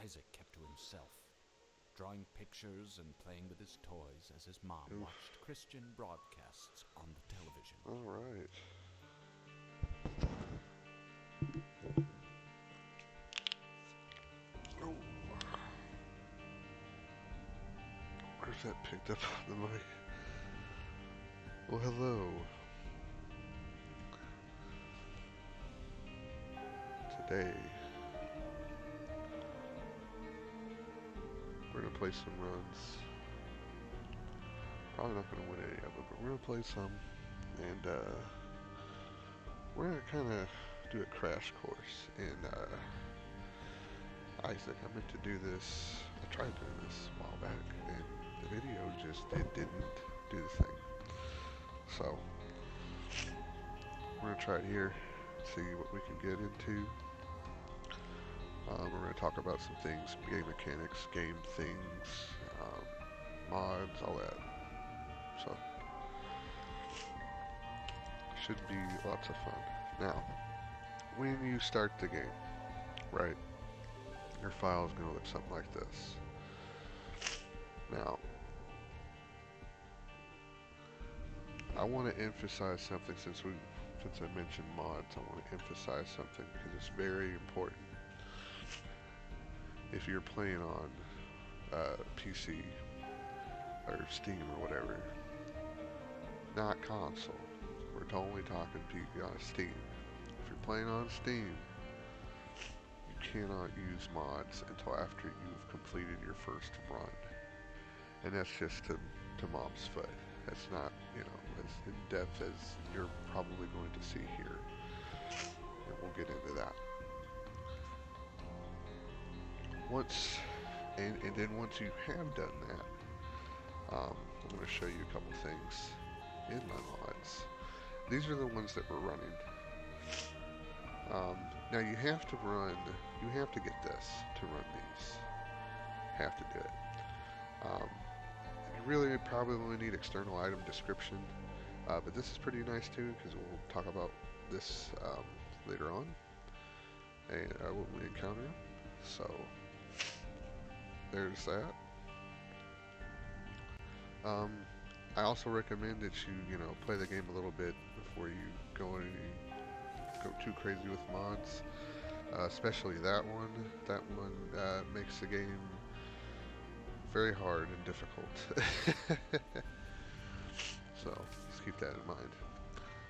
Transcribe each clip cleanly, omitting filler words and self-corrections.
Isaac kept to himself, drawing pictures and playing with his toys as his mom watched Christian broadcasts on the television. All right. Oh. Where's that picked up on the mic? Well, hello. Today, we're gonna play some runs. Probably not gonna win any of them, but we're gonna play some, and we're gonna kind of do a crash course. And Isaac, I meant to do this. I tried doing this a while back, and the video it didn't do the thing. So we're gonna try it here, see what we can get into. We're gonna talk about some things, game mechanics, game things, mods, all that. So should be lots of fun. Now, when you start the game, right, your file is gonna look something like this. Now, I want to emphasize something since I mentioned mods. I want to emphasize something because it's very important. If you're playing on PC or Steam or whatever, not console. We're only talking Steam. If you're playing on Steam, you cannot use mods until after you've completed your first run. And that's just to mom's foot. That's not, as in depth as you're probably going to see here. And we'll get into that. And then once you have done that, I'm going to show you a couple things in my mods. These are the ones that we're running. Now you have to get this to run these. Have to do it. You really probably only need external item description, but this is pretty nice too because we'll talk about this later on and when we encounter them. So there's that. I also recommend that you play the game a little bit before you go too crazy with mods, especially that one. That one makes the game very hard and difficult. So just keep that in mind.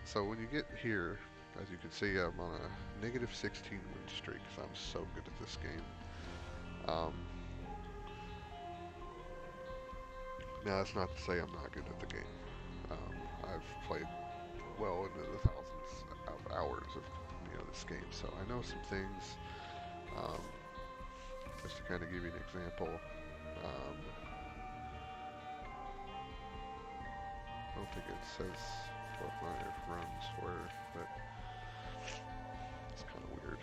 So when you get here, as you can see, I'm on a negative 16 win streak because I'm so good at this game. Now that's not to say I'm not good at the game. I've played well into the thousands of hours of this game, so I know some things. Just to kind of give you an example, I don't think it says what my runs were, but it's kind of weird.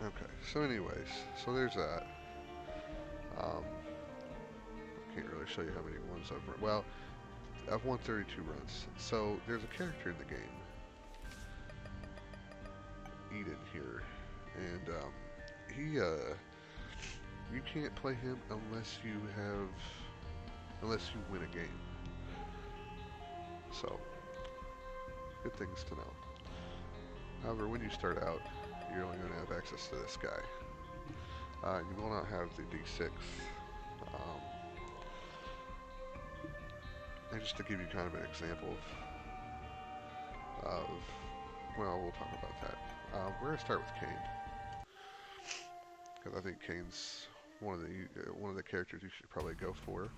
Okay, so anyways, so there's that. I can't really show you how many ones I've run. Well, I've won 32 runs. So there's a character in the game, Eden here, and you can't play him unless you win a game. So, good things to know. However, when you start out, you're only going to have access to this guy. You will not have the D6. And just to give you kind of an example well, we'll talk about that. We're going to start with Cain, because I think Cain's one of the characters you should probably go for.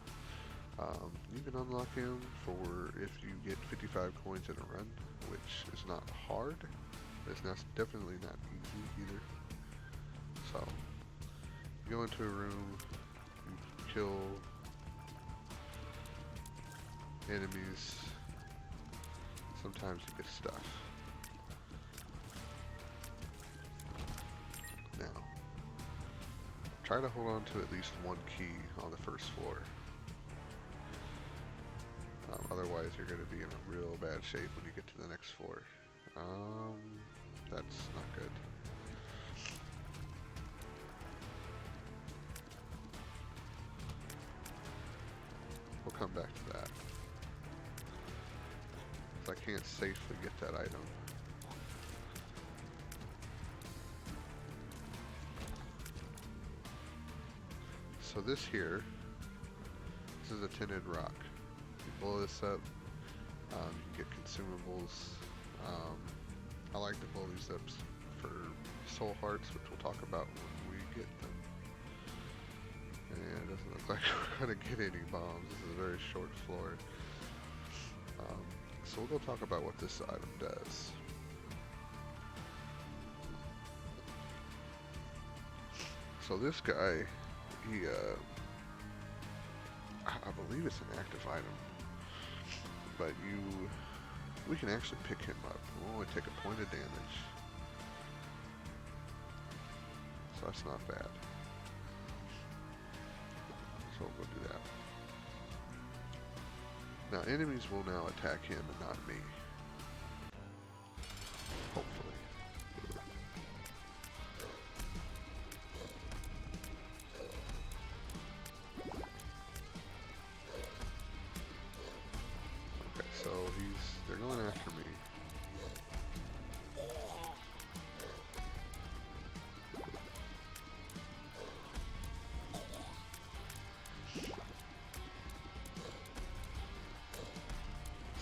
You can unlock him for if you get 55 coins in a run, which is not hard. It's definitely not easy either. So, you go into a room, you kill enemies, sometimes you get stuff. try to hold on to at least one key on the first floor. Otherwise, you're going to be in a real bad shape when you get to the next floor. That's not good. We'll come back to that. 'Cause I can't safely get that item. So this here, this is a tinted rock. You blow this up, you can get consumables. I like to blow these up for soul hearts, which we'll talk about when we get them. And it doesn't look like we're going to get any bombs. This is a very short floor. So we'll go talk about what this item does. So this guy, he, I believe it's an active item, but we can actually pick him up. We'll only take a point of damage, so that's not bad. So we'll go do that. Now enemies will now attack him and not me. Hopefully. Okay, so they're going after me.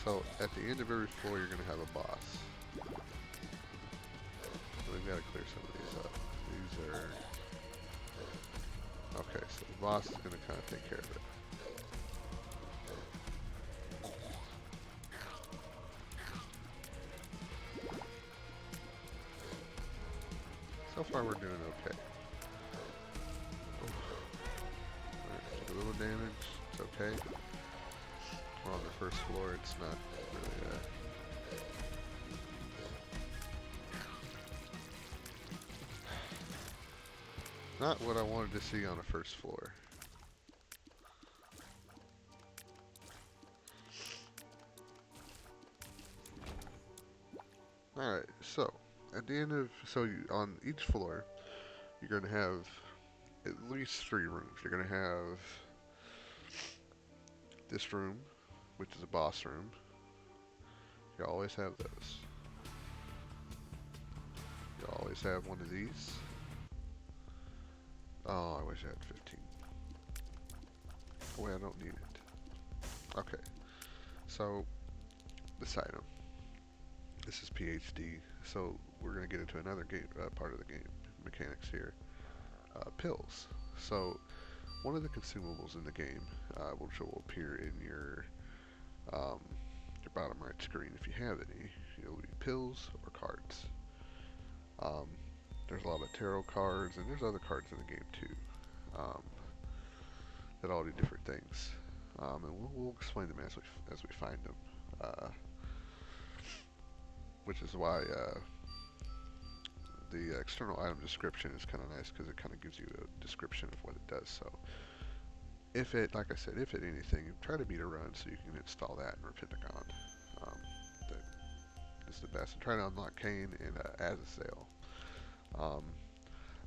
So at the end of every floor, you're going to have a boss. So we've got to clear some of these up. These are... Okay, so the boss is going to kind of take care of it. So far we're doing okay. Alright, a little damage, it's okay. We're on the first floor, it's not really not what I wanted to see on a first floor. Alright, so at the end of on each floor you're gonna have at least 3 rooms. You're gonna have this room, which is a boss room. You always have those. You always have one of these. Oh, I wish I had 15. Oh, wait, I don't need it. Okay. So, this item. This is PhD. So, we're going to get into another game, part of the game mechanics here. Pills. So, one of the consumables in the game, which will appear in your bottom right screen if you have any, it'll be pills or cards. There's a lot of tarot cards, and there's other cards in the game too, that all do different things, and we'll explain them as we find them, which is why the external item description is kind of nice, because it kind of gives you a description of what it does. So if it, like I said, if it anything, try to beat a run so you can install that in Repentagon. That is the best. And try to unlock Cain and Azazel.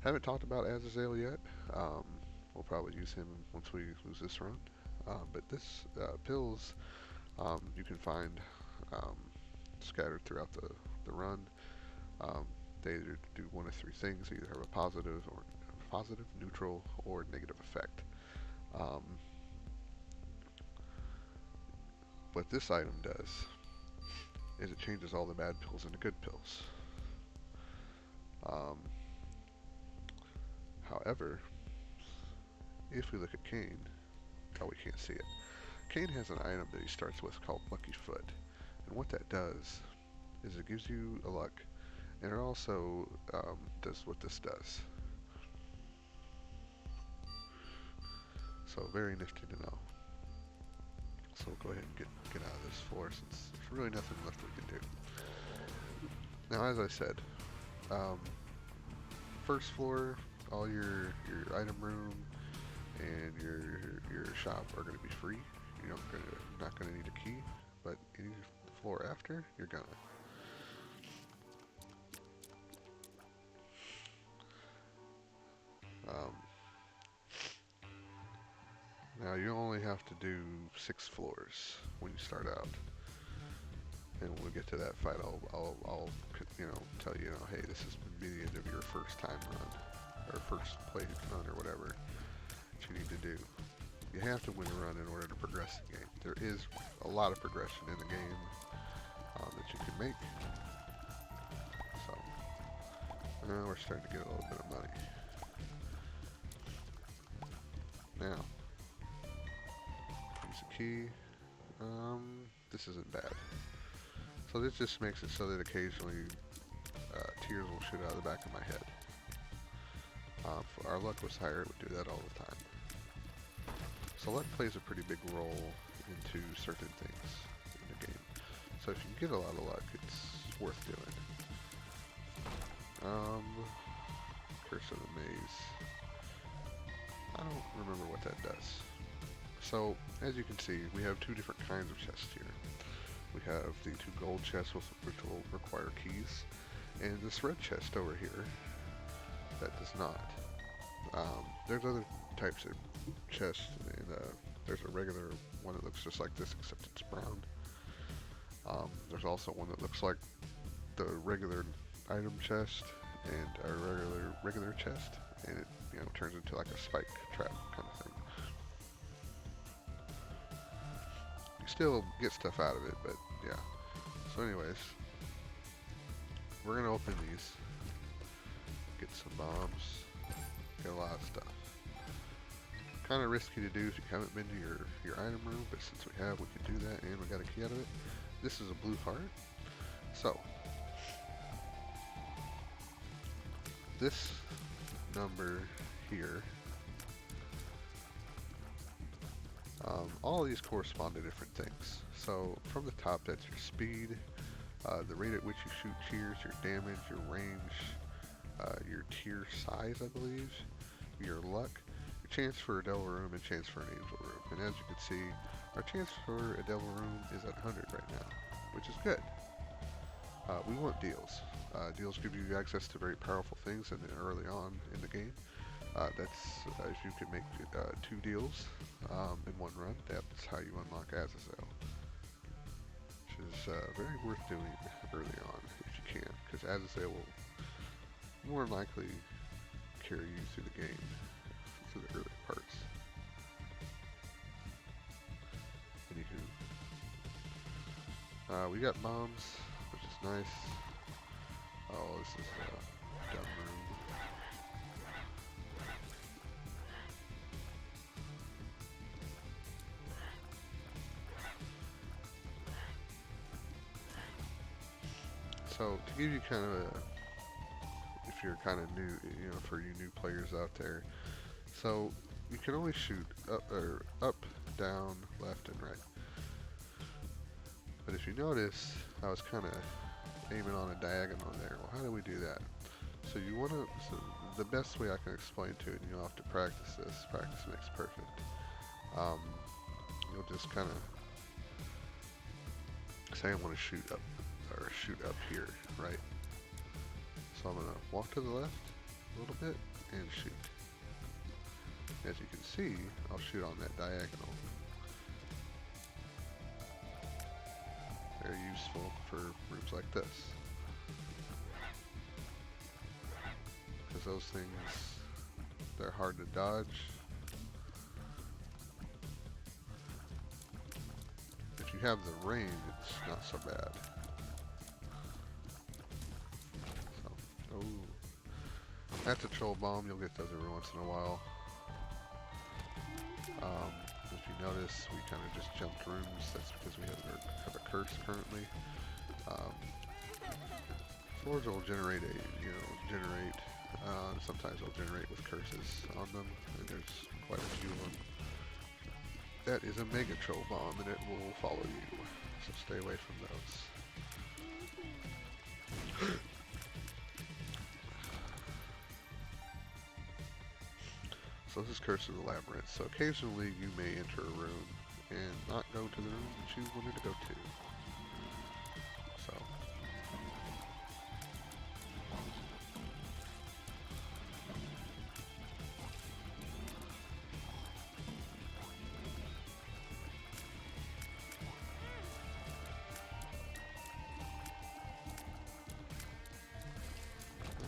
Haven't talked about Azazel yet. We'll probably use him once we lose this run. But this pills you can find scattered throughout the run. They either do one of 3 things. They either have a positive, neutral, or negative effect. What this item does is it changes all the bad pills into good pills. However, if we look at Cain, oh, we can't see it. Cain has an item that he starts with called Lucky Foot, and what that does is it gives you a luck, and it also does what this does. So very nifty to know. So we'll go ahead and get out of this floor, since there's really nothing left we can do. Now, as I said, first floor, all your item room and your shop are going to be free. You're not going to need a key, but any floor after, you're gonna. Now you only have to do 6 floors when you start out, and when we get to that fight, I'll tell you, hey, this is be the end of your first time run or first play run or whatever that you need to do. You have to win a run in order to progress the game. There is a lot of progression in the game that you can make. So now we're starting to get a little bit of money. Now, use a key. This isn't bad. So this just makes it so that occasionally tears will shoot out of the back of my head. If our luck was higher, it would do that all the time. So luck plays a pretty big role into certain things in the game. So if you get a lot of luck, it's worth doing. Curse of the Maze. I don't remember what that does. So, as you can see, we have 2 different kinds of chests here. We have the 2 gold chests which will require keys, and this red chest over here that does not. There's other types of chests, and there's a regular one that looks just like this except it's brown. There's also one that looks like the regular item chest and a regular chest, and it turns into like a spike trap kind of thing. You still get stuff out of it, but yeah. So anyways, we're gonna open these, get some bombs, get a lot of stuff. Kind of risky to do if you haven't been to your item room, but since we have, we can do that, and we got a key out of it. This is a blue heart. So this number here, all of these correspond to different things. So from the top, that's your speed, the rate at which you shoot tears, your damage, your range, your tier size, I believe, your luck, your chance for a devil room, and chance for an angel room. And as you can see, our chance for a devil room is at 100 right now, which is good. We want deals. Deals give you access to very powerful things early on in the game. That's if you can make 2 deals in one run, that's how you unlock Azazel, which is very worth doing early on if you can, because Azazel will more likely carry you through the game, through the early parts. Anywho, we got bombs, which is nice. Oh, this is a dumb room. So to give you kind of if you're kind of new, for you new players out there, so you can only shoot up, down, left, and right. But if you notice, I was kind of aiming on a diagonal there. Well, how do we do that? So you want to, the best way I can explain to it, and you'll have to practice this. Practice makes perfect. You'll just kind of say I want to shoot up here, right? So I'm gonna walk to the left a little bit and shoot. As you can see, I'll shoot on that diagonal. Very useful for rooms like this, because those things, they're hard to dodge. If you have the range, it's not so bad. So, oh, that's a troll bomb. You'll get those every once in a while. If you notice, we kind of just jumped rooms. That's because we have a curse currently. Floors will generate sometimes they'll generate with curses on them, and there's quite a few of them. That is a mega troll bomb, and it will follow you, so stay away from those. So this is Curse of the Labyrinth. So occasionally you may enter a room and not go to the room that you wanted to go to. So.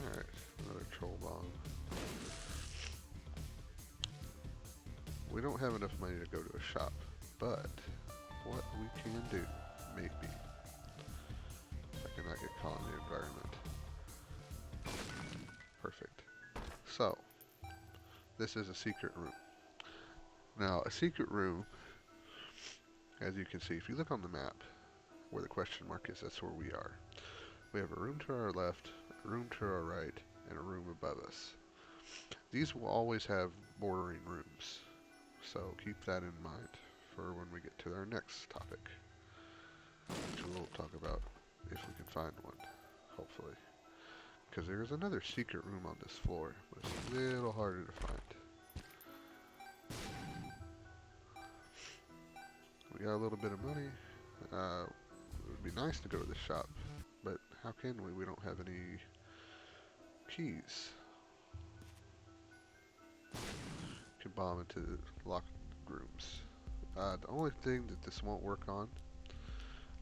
Alright, another troll bomb. We don't have enough money to go to a shop, but what we can do, maybe, if I cannot get caught in the environment. Perfect. So, this is a secret room. Now, a secret room, as you can see, if you look on the map, where the question mark is, that's where we are. We have a room to our left, a room to our right, and a room above us. These will always have bordering rooms, so keep that in mind for when we get to our next topic, which we'll talk about if we can find one, hopefully. Because there is another secret room on this floor, but it's a little harder to find. We got a little bit of money. It would be nice to go to the shop, but how can we? We don't have any keys. Can bomb into locked rooms. The only thing that this won't work on,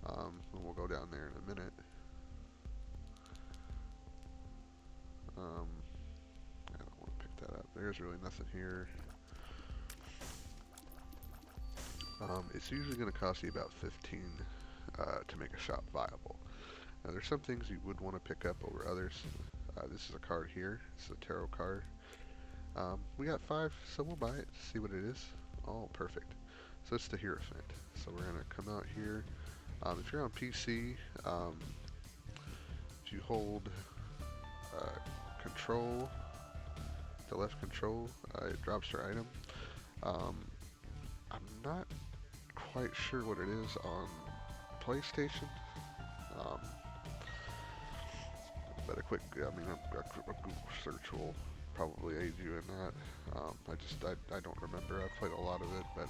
and we'll go down there in a minute. I don't want to pick that up. There's really nothing here. It's usually going to cost you about 15 to make a shop viable. Now there's some things you would want to pick up over others. This is a card here. It's a tarot card. We got 5, so we'll buy it, see what it is. Oh, perfect. So it's the Hierophant. So we're going to come out here. If you're on PC, if you hold control, the left control, it drops your item. I'm not quite sure what it is on PlayStation, but a Google search will probably aid you in that. I don't remember. I've played a lot of it, but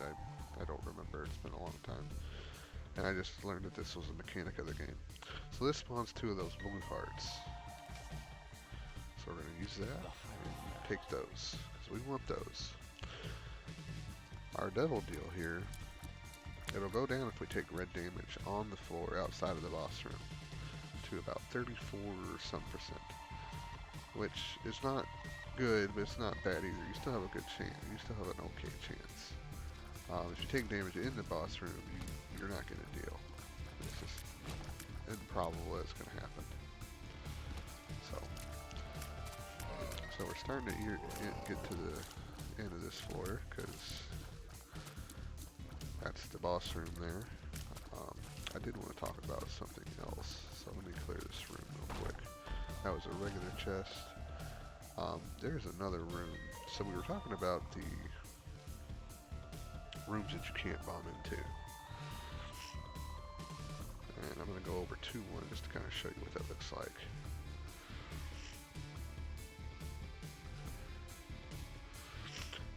I don't remember. It's been a long time. And I just learned that this was a mechanic of the game. So this spawns 2 of those blue hearts. So we're going to use that and take those, because we want those. Our devil deal here, it'll go down if we take red damage on the floor outside of the boss room to about 34% or some percent, which is not good, but it's not bad either. You still have a good chance. You still have an okay chance. If you take damage in the boss room, you're not going to deal. It's just improbable that it's going to happen. So we're starting to get to the end of this floor, because that's the boss room there. I did want to talk about something else, so let me clear this room real quick. That was a regular chest. There's another room. So we were talking about the rooms that you can't bomb into. And I'm going to go over to one just to kind of show you what that looks like.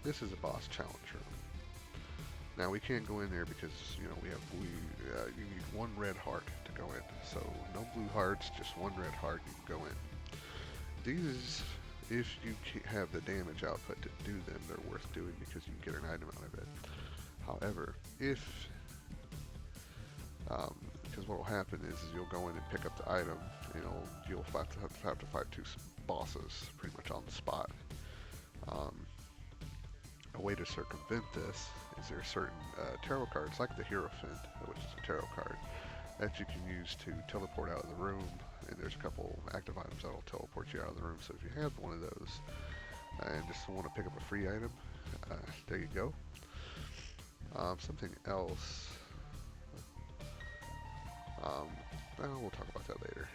This is a boss challenge room. Now we can't go in there because, you know, you need 1 red heart to go in. So no blue hearts, just 1 red heart, you can go in. These, if you have the damage output to do them, they're worth doing because you can get an item out of it. However, because what will happen is you'll go in and pick up the item, you'll have to fight 2 bosses pretty much on the spot. A way to circumvent this is there are certain tarot cards, like the Hierophant, which is a tarot card, that you can use to teleport out of the room, and there's a couple active items that will teleport you out of the room. So if you have one of those and just want to pick up a free item, there you go. Something else, we'll talk about that later.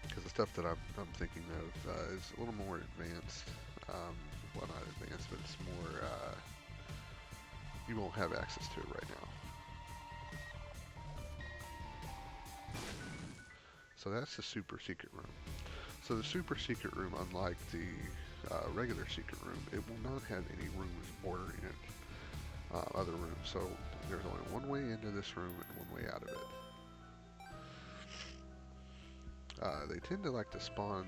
Because the stuff that I'm thinking of is a little more advanced. Well, not advanced, but it's more, you won't have access to it right now. So that's the super secret room. So So the super secret room, unlike the regular secret room, it will not have any rooms bordering it, other rooms. So there's only one way into this room and one way out of it. They tend to like to spawn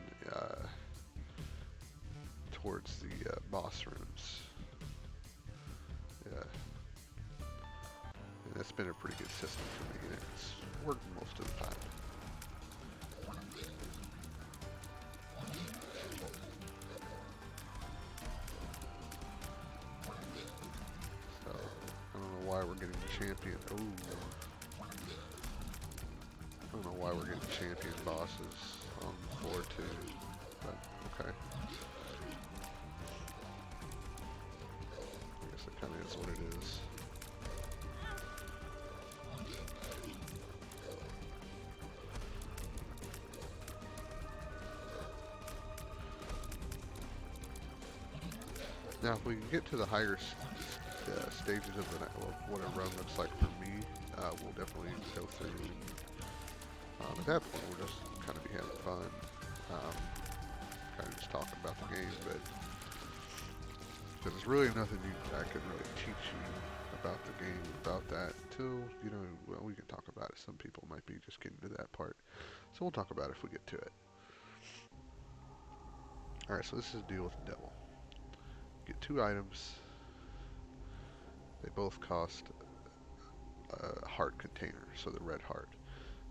towards the boss rooms. Yeah. And that's been a pretty good system for me, and it's worked most of the time. So, I don't know why we're getting champion. Oh. I don't know why we're getting champion bosses on floor 2, but okay. I guess that kind of is what it is. Now, if we can get to the higher stages of the what a run looks like for me, we'll definitely go through. At that point, we'll just kind of be having fun, kind of just talking about the game, but because there's really nothing I could really teach you about the game, about that, until, you know, well, we can talk about it. Some people might be just getting to that part, so we'll talk about it if we get to it. Alright, so this is Deal with the Devil. Get 2 items. They both cost a heart container, so the red heart.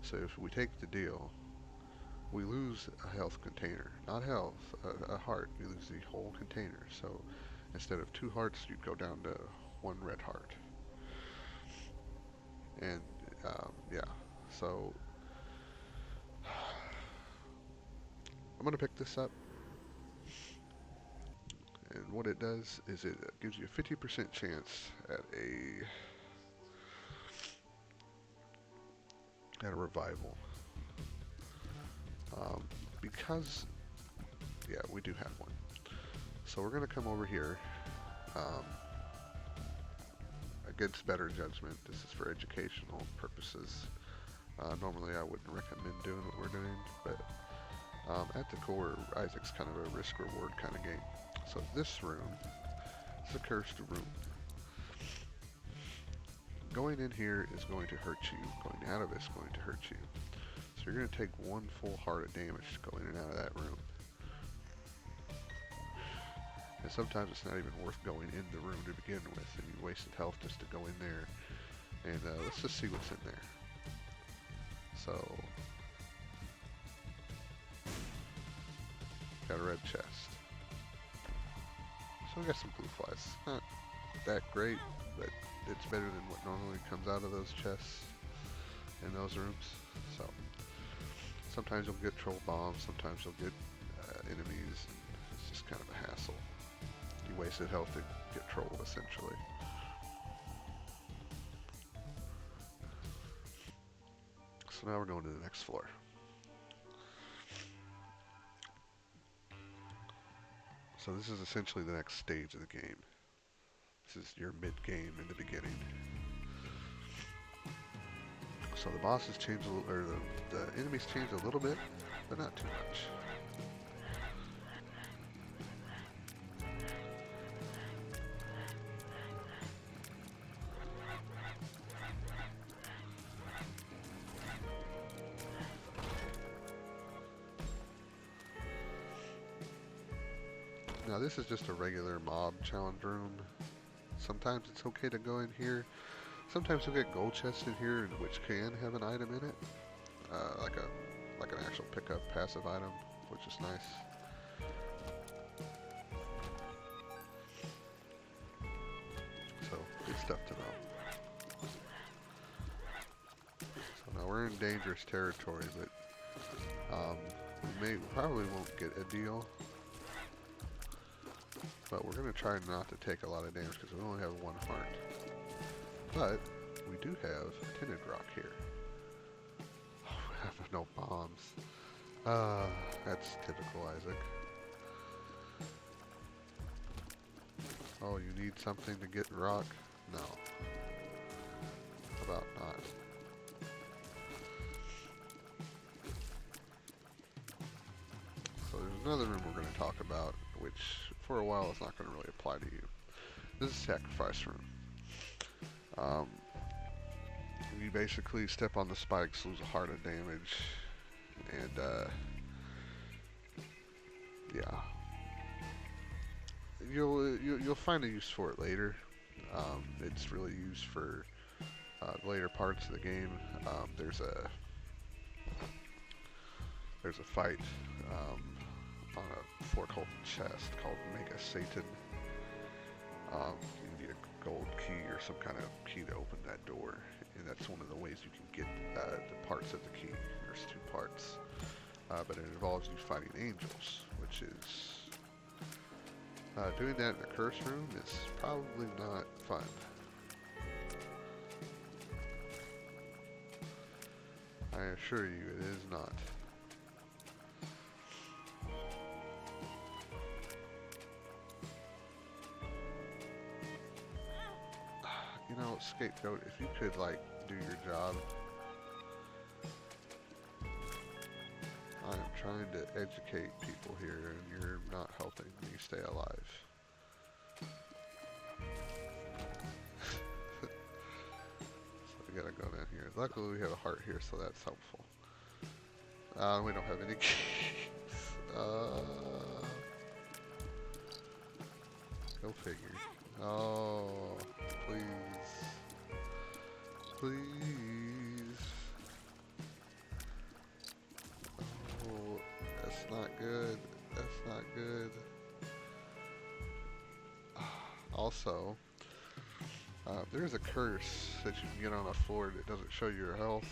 So if we take the deal, we lose a health container. Not health, a heart. We lose the whole container. So instead of 2 hearts, you'd go down to 1 red heart. And yeah, so I'm gonna pick this up. And what it does is it gives you a 50% chance at a revival. Because, yeah, we do have one. So we're going to come over here. Against better judgment, this is for educational purposes. Normally I wouldn't recommend doing what we're doing, but at the core, Isaac's kind of a risk-reward kind of game. So this room is a cursed room. Going in here is going to hurt you. Going out of it is going to hurt you. So you're going to take 1 full heart of damage going in and out of that room. And sometimes it's not even worth going in the room to begin with, and you wasted health just to go in there. And let's just see what's in there. So, got a red chest. So we got some blue flies. Not that great, but it's better than what normally comes out of those chests in those rooms. So sometimes you'll get troll bombs, sometimes you'll get enemies. It's just kind of a hassle. You wasted health to get trolled, essentially. So now we're going to the next floor. So this is essentially the next stage of the game. This is your mid-game in the beginning. So the bosses change a little, or the enemies change a little bit, but not too much. Now this is just a regular mob challenge room. Sometimes it's okay to go in here. Sometimes you'll get gold chests in here, which can have an item in it, like an actual pickup passive item, which is nice. So good stuff to know. So now we're in dangerous territory, but we probably won't get a deal. But we're going to try not to take a lot of damage because we only have 1 heart. But we do have tinted rock here. Oh, we have no bombs. That's typical Isaac. Oh, you need something to get rock? No. How about not? another room we're going to talk about, which for a while is not going to really apply to you. This is Sacrifice Room. You basically step on the spikes, lose a heart of damage, and yeah, you'll find a use for it later. It's really used for the later parts of the game. There's a fight on a foretold chest called Mega Satan. You need a gold key or some kind of key to open that door, and that's one of the ways you can get the parts of the key. There's 2 parts, but it involves you fighting angels, which is doing that in a curse room is probably not fun. I assure you, it is not. You know, Scapegoat, if you could, like, do your job. I am trying to educate people here, and you're not helping me stay alive. So we gotta go down here. Luckily, we have a heart here, so that's helpful. We don't have any keys. Go figure. Oh, please. Please. Oh, that's not good. That's not good. Also, there's a curse that you can get on a floor that doesn't show your health.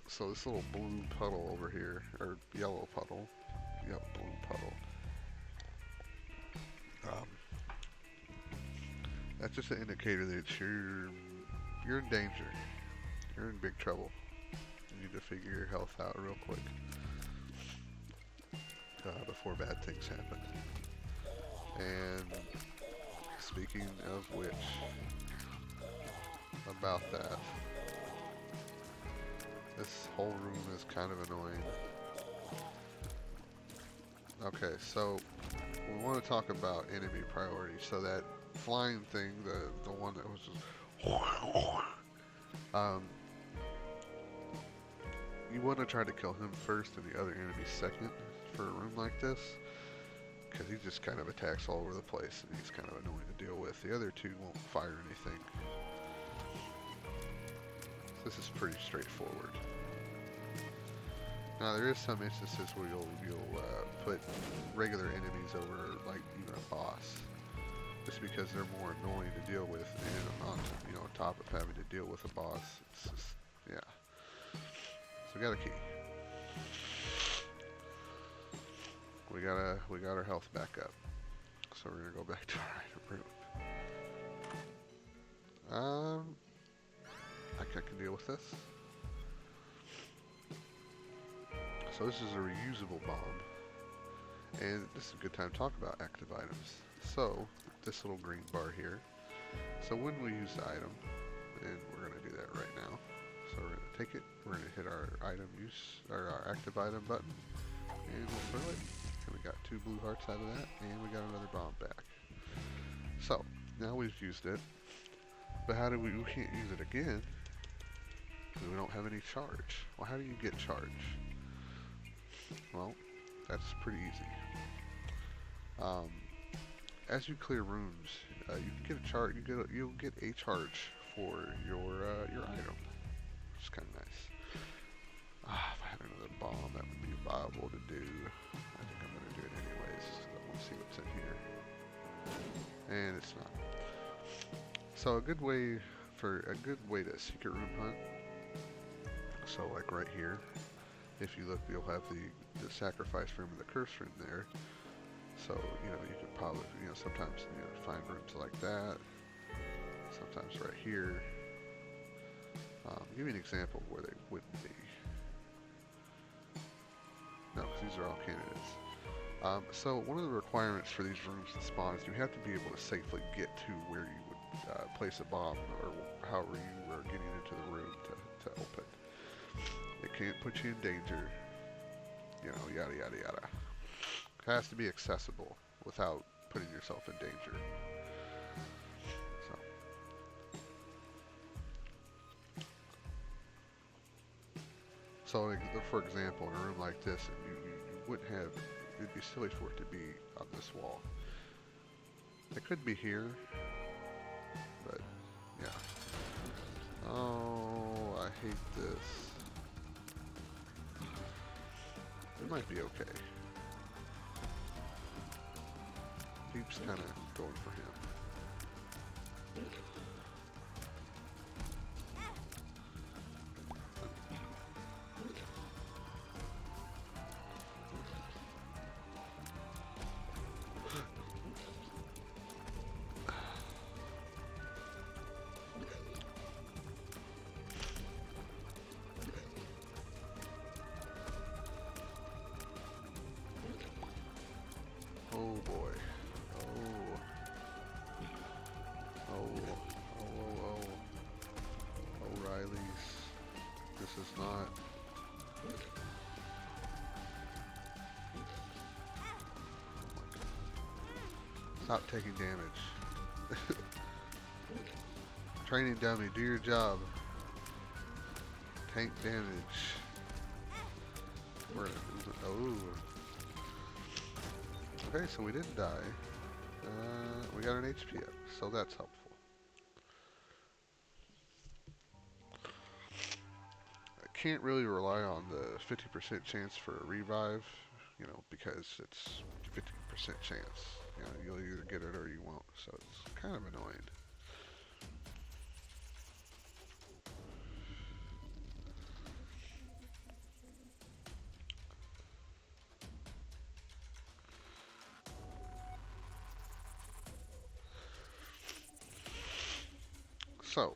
So this little blue puddle over here, or yellow puddle, blue puddle. That's just an indicator that you're in danger. You're in big trouble. You need to figure your health out real quick before bad things happen. And speaking of which, about that, this whole room is kind of annoying. Okay, so we want to talk about enemy priority. So that flying thing, the one that was just you want to try to kill him first and the other enemy second for a room like this, because he just kind of attacks all over the place and he's kind of annoying to deal with. The other 2 won't fire anything. This is pretty straightforward. Now there is some instances where you'll put regular enemies over, like even a boss, just because they're more annoying to deal with, and on top of having to deal with a boss, it's just, yeah. So we got a key. We got our health back up, so we're gonna go back to our item room. I can deal with this. So this is a reusable bomb, and this is a good time to talk about active items. So this little green bar here. So when we use the item, and we're going to do that right now. So we're going to take it, we're going to hit our item use, or our active item button, and we'll throw it. And we got 2 blue hearts out of that, and we got another bomb back. So now we've used it, but we can't use it again because we don't have any charge. Well, how do you get charge? Well, that's pretty easy. As you clear rooms, you can get a charge. You'll get a charge for your item, which is kind of nice. If I had another bomb, that would be viable to do. I think I'm gonna do it anyways. I want to see what's in here, and it's not. So a good way to secret room hunt. So like right here, if you look, you'll have the sacrifice room and the curse room there. So, you could probably, sometimes, find rooms like that. Sometimes right here. Give me an example of where they wouldn't be. No, because these are all candidates. So one of the requirements for these rooms to spawn is you have to be able to safely get to where you would place a bomb, or however you are getting into the room to open. It can't put you in danger, yada yada yada. It has to be accessible without putting yourself in danger. So, for example, in a room like this, you wouldn't have, it'd be silly for it to be on this wall. It could be here, but yeah. Oh, I hate this. It might be okay. Keeps kind of going for him. Oh boy. Oh. O'Reilly's. This is not. Stop taking damage. Training dummy, do your job. Tank damage. Oh. Okay, so we didn't die. We got an HP up, so that's helpful. I can't really rely on the 50% chance for a revive, you know, because it's 50% chance. You know, you'll either get it or you won't, so it's kind of annoying. So,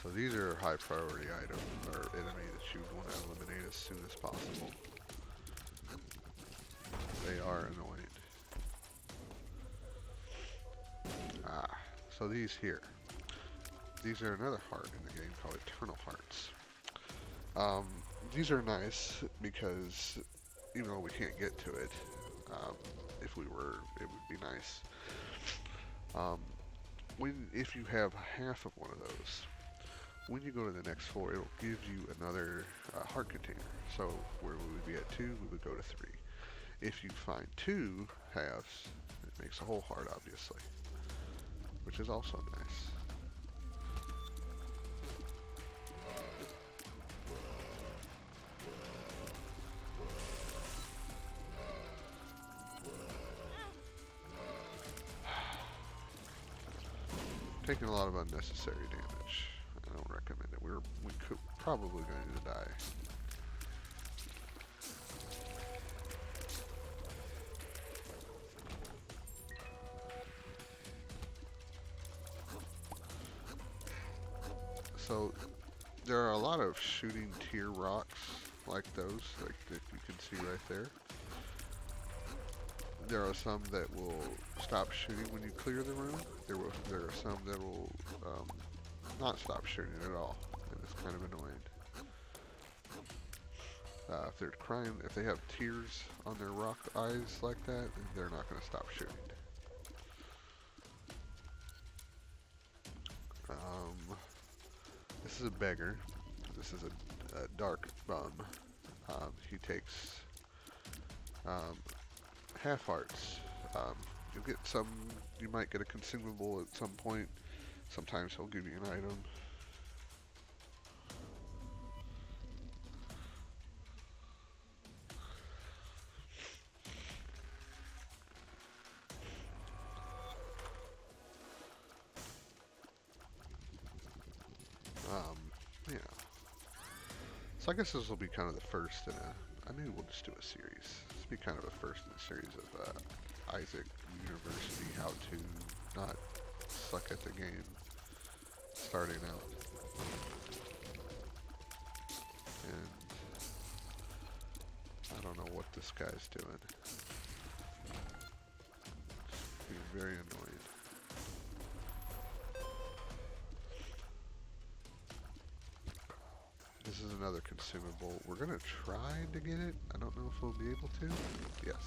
so these are high priority items, or enemy that you want to eliminate as soon as possible. They are annoying. So these here. These are another heart in the game called Eternal Hearts. These are nice because even though we can't get to it, if we were, it would be nice. If you have half of one of those, when you go to the next floor, it'll give you another heart container. So where we would be at 2, we would go to 3. If you find 2 halves, it makes a whole heart, obviously, which is also nice. Taking a lot of unnecessary damage. I don't recommend it. We could probably going to die. So there are a lot of shooting tier rocks like those, like that you can see right there. There are some that will stop shooting when you clear the room. There are some that will not stop shooting at all, and it's kind of annoying. If they're crying, if they have tears on their rock eyes like that, they're not going to stop shooting. This is a beggar. This is a dark bum. He takes half hearts. You'll get some, you might get a consumable at some point. Sometimes he'll give you an item. Yeah. So I guess this will be kind of the first in a, maybe we'll just do a series. This will be kind of a first in a series of Isaac University, how to not suck at the game starting out. And I don't know what this guy's doing. Being very annoying. is another consumable. We're gonna try to get it. I don't know if we'll be able to. Yes.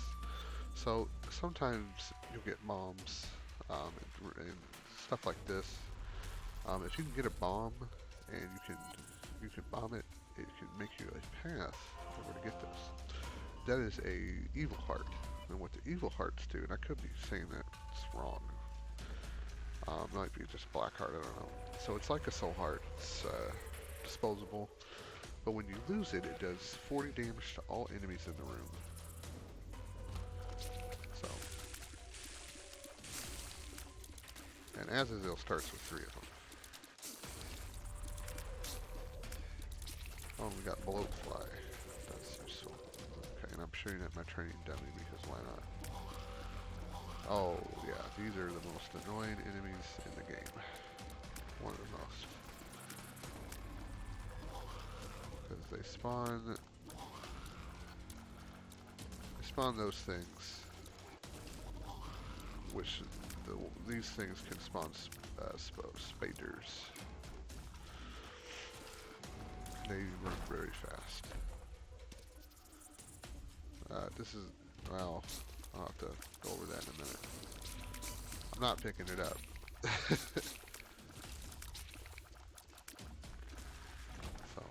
So sometimes you'll get bombs and stuff like this. If you can get a bomb and you can bomb it, it can make you a path over to get this. That is a evil heart, and what the evil hearts do, and I could be saying that it's wrong. Might be just black heart, I don't know. So it's like a soul heart. It's disposable, but when you lose it, it does 40 damage to all enemies in the room. So, and Azazel starts with 3 of them. Oh, we got bloatfly. That's useful. Okay, and I'm shooting at my training dummy because why not? Oh, yeah, these are the most annoying enemies in the game. One of the most. Because they spawn those things, which these things can spawn spiders. They run very fast. This is, well, I'll have to go over that in a minute. I'm not picking it up. So,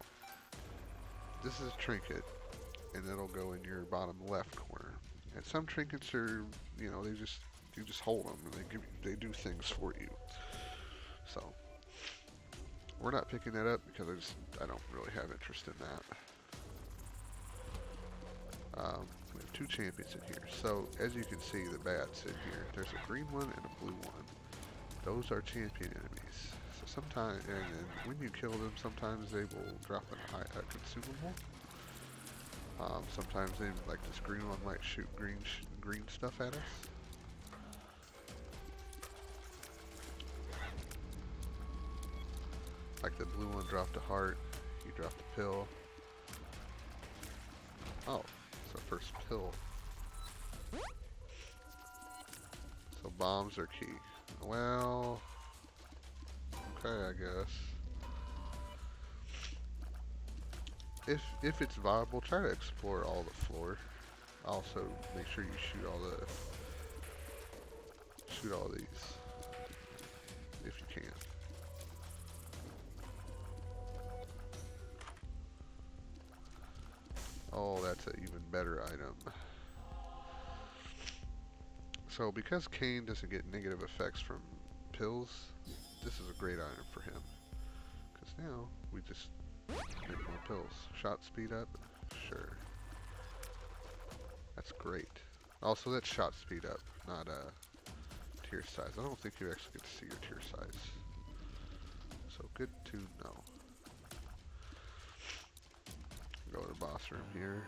this is a trinket, and it'll go in your bottom left corner. And some trinkets are, you know, you just hold them, and they do things for you. So, we're not picking that up because I don't really have interest in that. We have 2 champions in here. So, as you can see, the bats in here, there's a green one and a blue one. Those are champion enemies. So sometimes, and when you kill them, sometimes they will drop a consumable. Sometimes they, like this green one, might shoot green stuff at us. Like the blue one dropped a heart, he dropped a pill. Oh, it's our first pill. So bombs are key. Well, okay, I guess. If it's viable, try to explore all the floor. Also, make sure you shoot all these if you can. Oh, that's an even better item. So because Cain doesn't get negative effects from pills, this is a great item for him. Because now we just make more pills. Shot speed up? Sure. That's great. Also, that's shot speed up, not tier size. I don't think you actually get to see your tier size. So good to know. Go to the boss room here.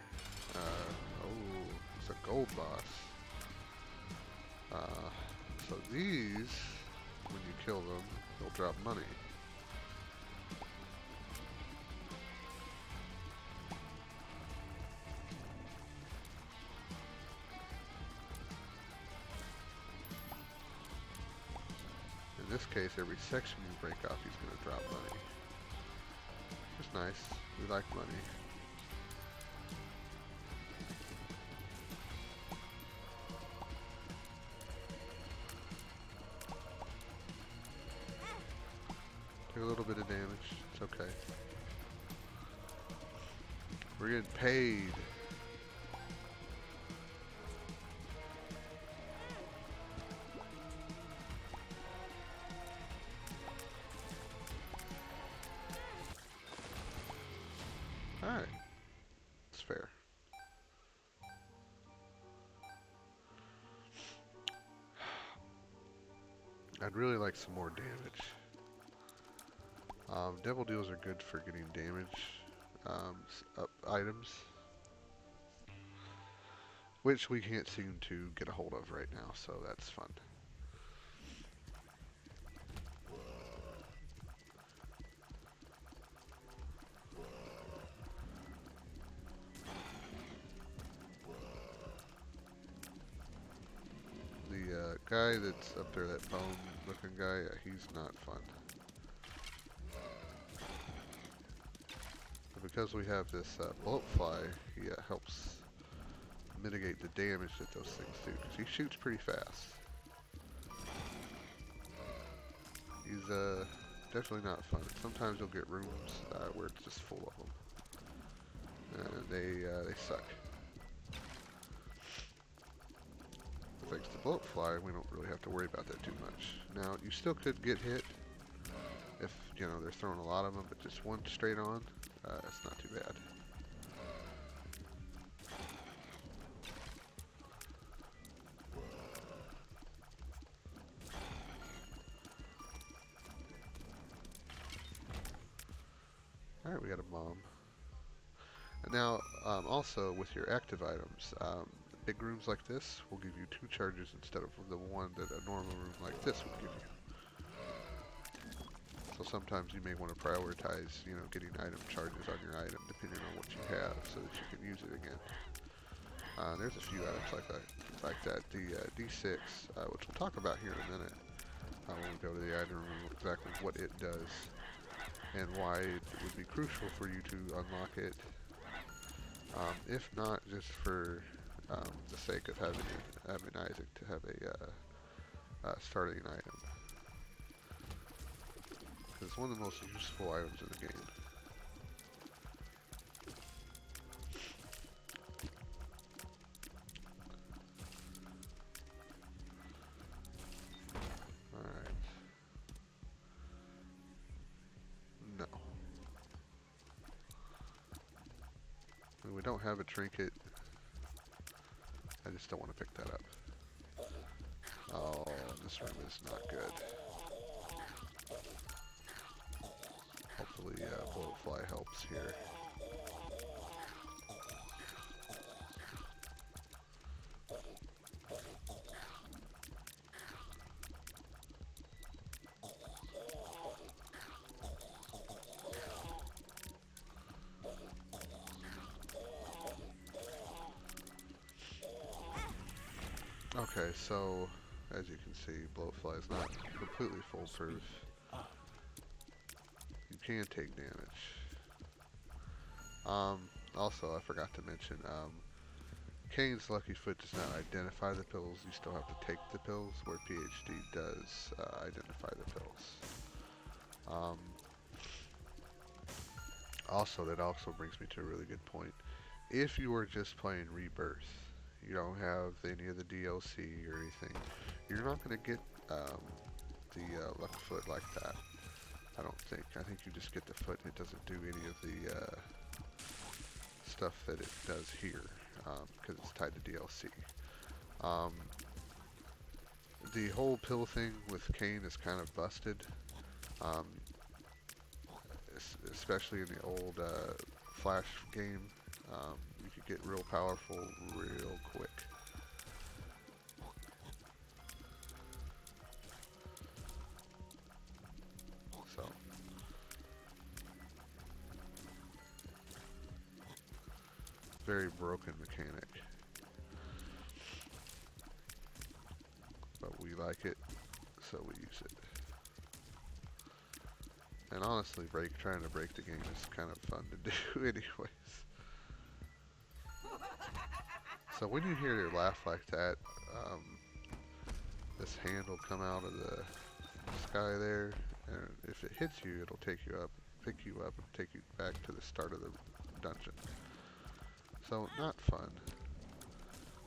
Oh, it's a gold boss. So these, when you kill them, they'll drop money. In this case, every section you break off, he's going to drop money. It's nice. We like money. Take a little bit of damage. It's okay. We're getting paid. Alright. It's fair. I'd really like some more damage. Devil deals are good for getting damage items, which we can't seem to get a hold of right now, so that's fun. The guy that's up there, that bone-looking guy, yeah, he's not fun. because we have this bullet fly, he helps mitigate the damage that those things do, because he shoots pretty fast. He's definitely not fun. Sometimes you'll get rooms where it's just full of them, and they suck. Thanks to bullet fly, we don't really have to worry about that too much. Now, you still could get hit if, you know, they're throwing a lot of them, but just one straight on, it's not too bad. Alright, we got a bomb. And now, also with your active items, big rooms like this will give you 2 charges instead of the one that a normal room like this would give you. So sometimes you may want to prioritize, you know, getting item charges on your item depending on what you have so that you can use it again. There's a few items like that. The D6, which we'll talk about here in a minute when we go to the item room, exactly what it does and why it would be crucial for you to unlock it. If not just for the sake of having Isaac to have a starting item. Because it's one of the most useful items in the game. Alright. No. We don't have a trinket. I just don't want to pick that up. Oh, this room is not good. Hopefully, bullet fly helps here. Okay, so as you can see, blowfly is not completely foolproof. You can take damage. Also, I forgot to mention, Kane's Lucky Foot does not identify the pills. You still have to take the pills, where PhD does identify the pills. Also, that also brings me to a really good point. If you are just playing Rebirth, you don't have any of the DLC or anything, you're not going to get the Lucky Foot like that. I don't think. I think you just get the foot and it doesn't do any of the stuff that it does here because it's tied to DLC. The whole pill thing with Kane is kind of busted, especially in the old Flash game. You could get real powerful real quick. So very broken mechanic, but we like it, so we use it. And honestly, trying to break the game is kind of fun to do anyways. So when you hear her laugh like that, this hand will come out of the sky there, and if it hits you, it'll take you up, pick you up, and take you back to the start of the dungeon. So, not fun.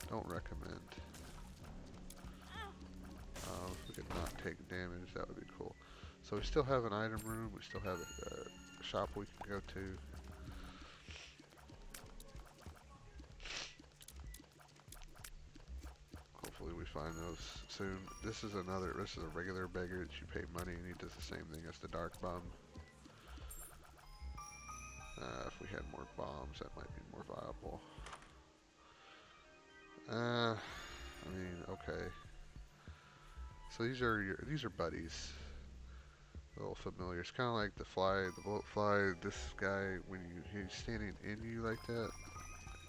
Don't recommend. If we could not take damage, that would be cool. So we still have an item room, we still have a shop we can go to. Hopefully we find those soon. This is a regular beggar that you pay money and he does the same thing as the Dark Bum. If we had more bombs, that might be more viable. I mean, okay. So these are buddies, little familiars, kind of like the bullet fly. This guy, when he's standing in you like that,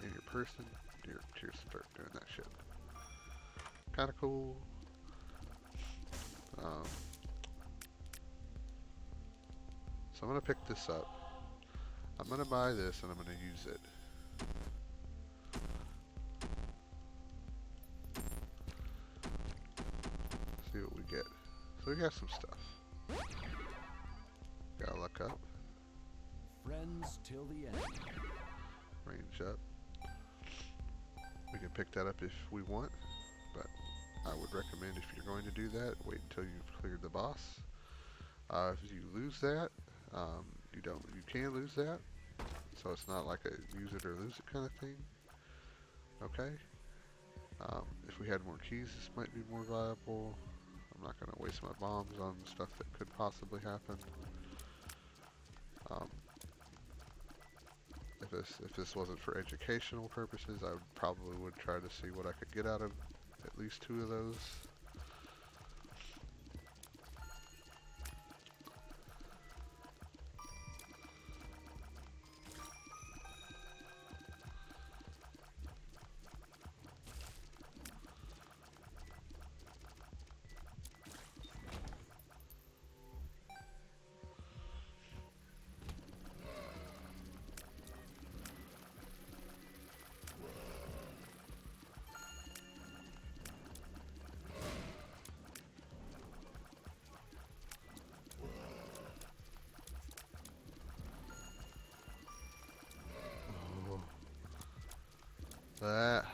in your person, your tears start doing that shit. Kind of cool. So I'm gonna pick this up. I'm gonna buy this and I'm gonna use it. See what we get. So we got some stuff. Gotta look up. Friends till the end. Range up. We can pick that up if we want, but I would recommend if you're going to do that, wait until you've cleared the boss. If you lose that, you can lose that, so it's not like a use it or lose it kind of thing. Okay. If we had more keys, this might be more viable. I'm not going to waste my bombs on stuff that could possibly happen. If this wasn't for educational purposes, I probably would try to see what I could get out of at least 2 of those. That.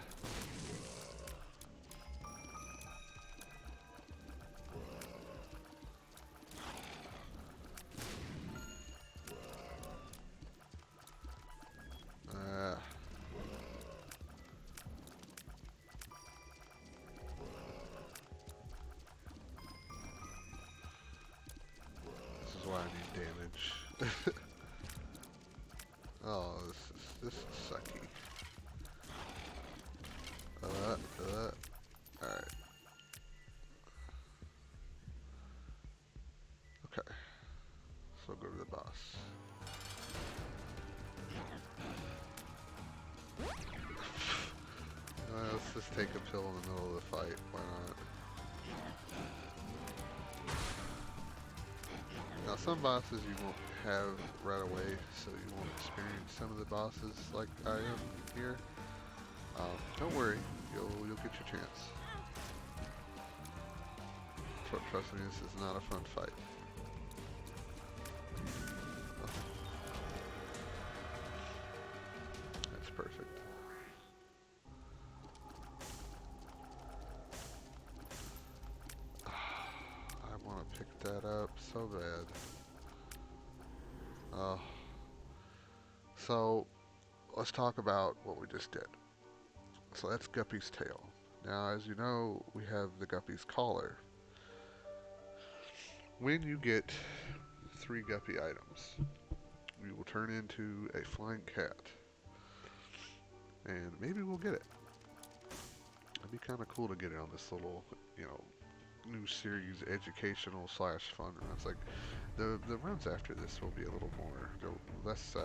This is why I need damage. Oh, this is sucky. Alright. Okay. So go to the boss. Let's just take a pill in the middle of the fight. Why not? Now some bosses you won't have right away, so you won't experience some of the bosses like I am here. Don't worry, you'll get your chance. Trust me, this is not a fun fight. Oh. That's perfect. I want to pick that up so bad. So let's talk about what we just did. So that's Guppy's tail. Now, as you know, we have the Guppy's collar. When you get 3 Guppy items, you will turn into a flying cat. And maybe we'll get it. It'd be kind of cool to get it on this little, new series, educational / fun run. It's like the runs after this will be a little more, less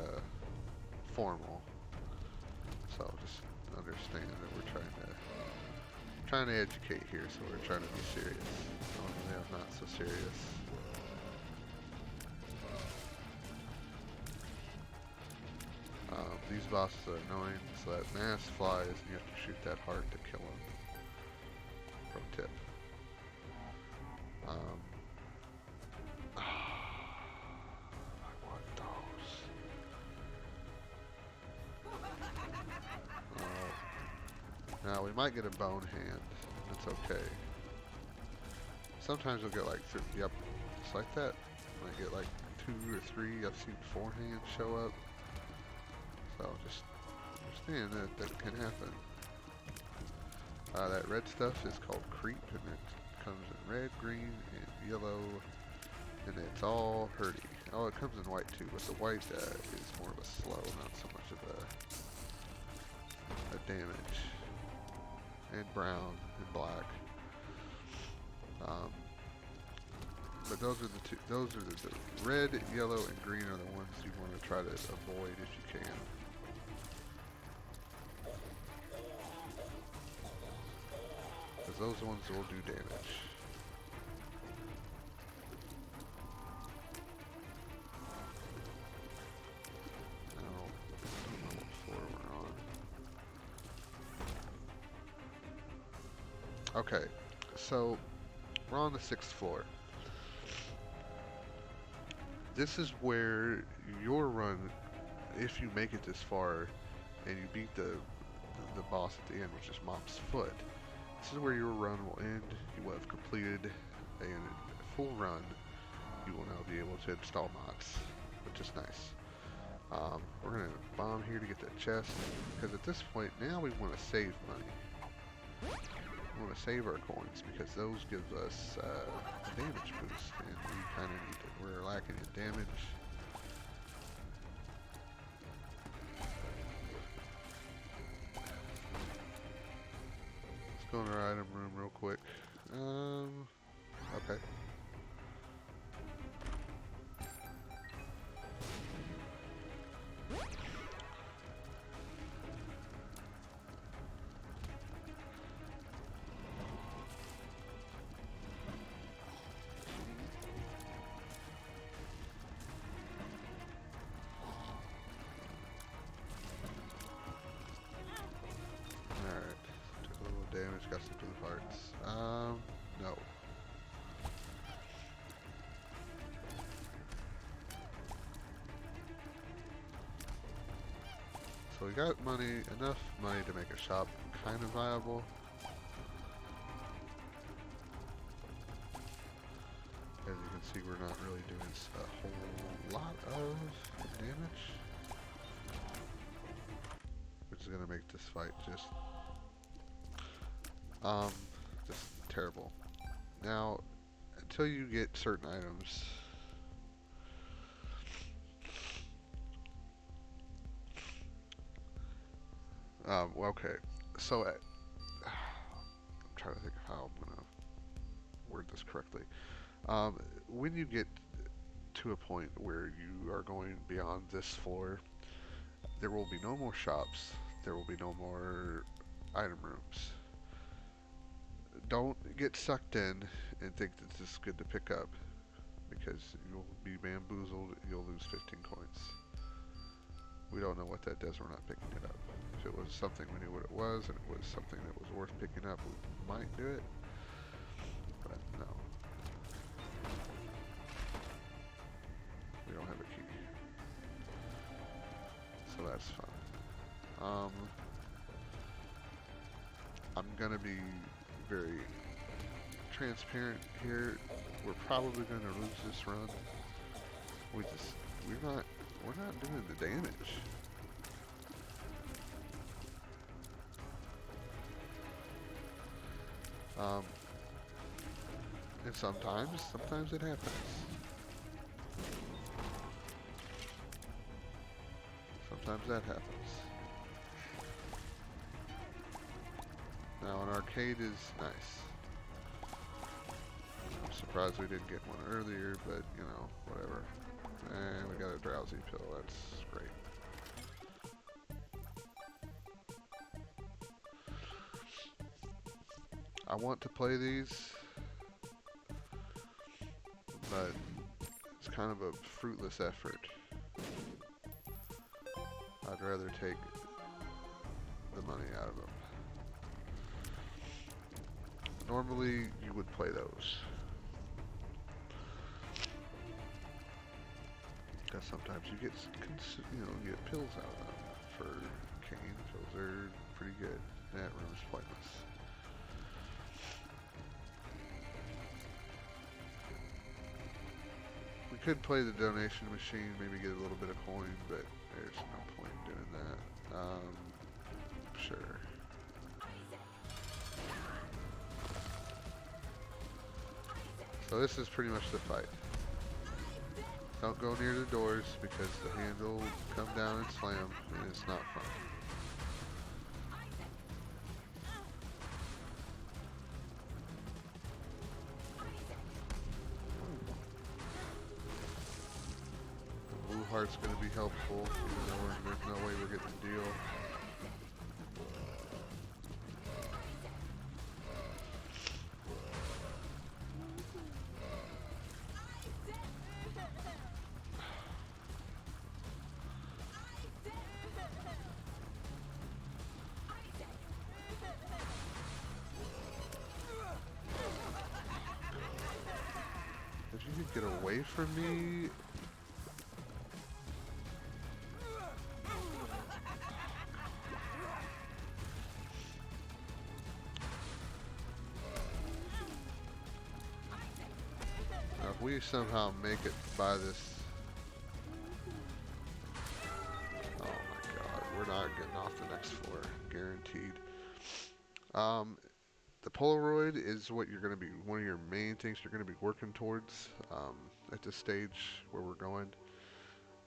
formal. So just understand that we're trying to educate here, so we're trying to be serious. Normally I'm not so serious. These bosses are annoying, so that mass flies and you have to shoot that hard to kill them. Pro tip. I want those. Now we might get a bone hand. That's okay. Sometimes you'll get like, yep, just like that. Might get like 2 or 3. I've seen 4 hands show up. So just understand that can happen. That red stuff is called creep, and it comes in red, green, and yellow, and it's all hurty. Oh, it comes in white too, but the white is more of a slow, not so much of a damage. And brown and black. But those are the two. Those are the red, yellow, and green are the ones you want to try to avoid if you can. Because those ones will do damage. Okay, so we're on the 6th floor. This is where your run, if you make it this far and you beat the boss at the end, which is Mop's Foot, this is where your run will end. You will have completed a full run. You will now be able to install mods, which is nice. We're going to bomb here to get that chest, because at this point now we want to save money. We want to save our coins, because those give us a damage boost, and we kind of need it. We're lacking in damage. Let's go in our item room real quick. Okay. Damage, got some blue hearts. No. So we got money, enough money to make a shop kind of viable. As you can see, we're not really doing a whole lot of damage, which is going to make this fight just terrible. Now, until you get certain items, okay, so I'm trying to think of how I'm gonna word this correctly. When you get to a point where you are going beyond this floor, there will be no more shops, there will be no more item rooms. Don't get sucked in and think that this is good to pick up, because you'll be bamboozled, you'll lose 15 coins. We don't know what that does, we're not picking it up. If it was something we knew what it was, and it was something that was worth picking up, we might do it, but no. We don't have a key. So that's fine. I'm gonna be very transparent here. We're probably going to lose this run. We're not doing the damage. And sometimes it happens. Sometimes that happens. Now an arcade is nice. I'm surprised we didn't get one earlier, but you know, whatever. And we got a drowsy pill, that's great. I want to play these, but it's kind of a fruitless effort. I'd rather take the money out of them. Normally, you would play those. Because sometimes you get, get pills out of them for cane. Those are pretty good. That room's pointless. We could play the donation machine, maybe get a little bit of coin, but there's no point in doing that. Sure. So this is pretty much the fight. Don't go near the doors because the handle will come down and slam, and it's not fun. The blue heart's going to be helpful, even though there's no way we're getting the deal. could get away from me. Now, if we somehow make it by this... Oh my god, we're not getting off the next floor. Guaranteed. The Polaroid is what you're going to be, one of your main things you're going to be working towards at this stage where we're going.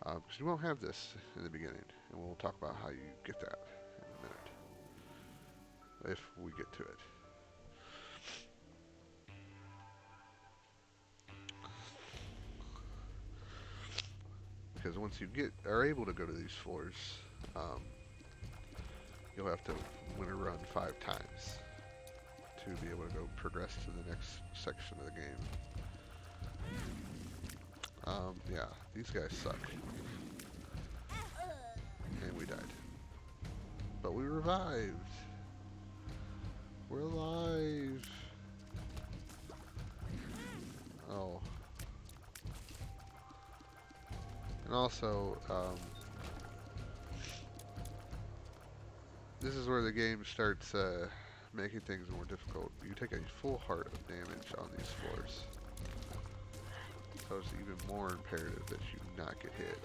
Because you won't have this in the beginning, and we'll talk about how you get that in a minute, if we get to it. Because once you are able to go to these floors, you'll have to win a run 5 times to be able to go progress to the next section of the game. Yeah, these guys suck. And we died. But we revived. We're alive. Oh. And also, this is where the game starts making things more difficult. You take a full heart of damage on these floors. So it's even more imperative that you not get hit.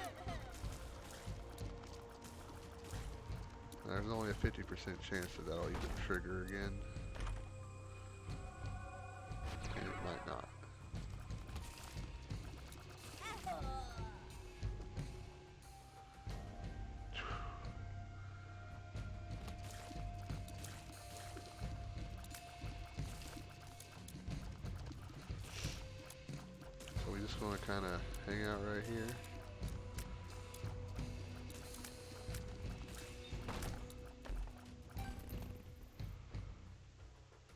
There's only a 50% chance that that'll even trigger again. And it might not. So we just want to kind of hang out right here.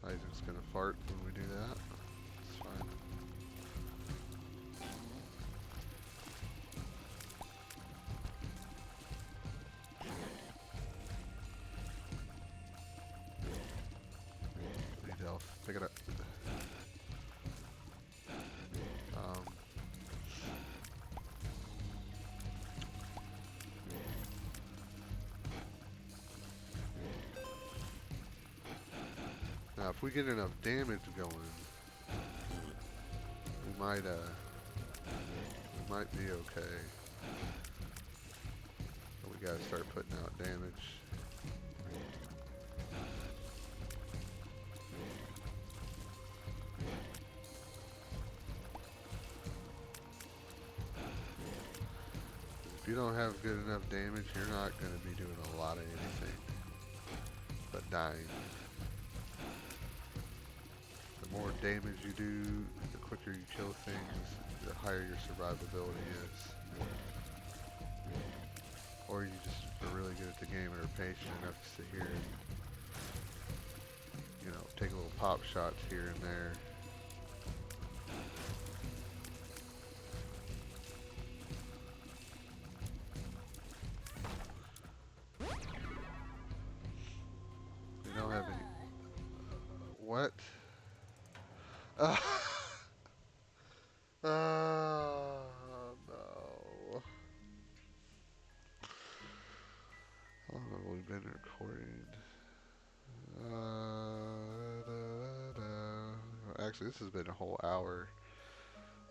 Isaac's gonna fart when we do that. It's fine. Need health. Pick it up. Now, if we get enough damage going, we might be okay. But we gotta start putting out damage. If you don't have good enough damage, you're not gonna be doing a lot of anything but dying. The more damage you do, the quicker you kill things, the higher your survivability is. Or you just are really good at the game and are patient enough to sit here and, you know, take little pop shots here and there. We don't have any... What? Oh no. How long have we been recording? Actually, this has been a whole hour.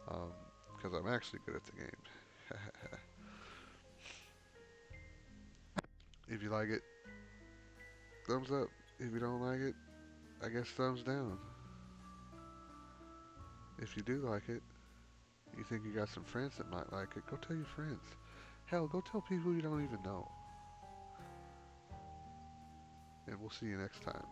Because I'm actually good at the game. If you like it, thumbs up. If you don't like it, I guess thumbs down. If you do like it, you think you got some friends that might like it, go tell your friends. Hell, go tell people you don't even know. And we'll see you next time.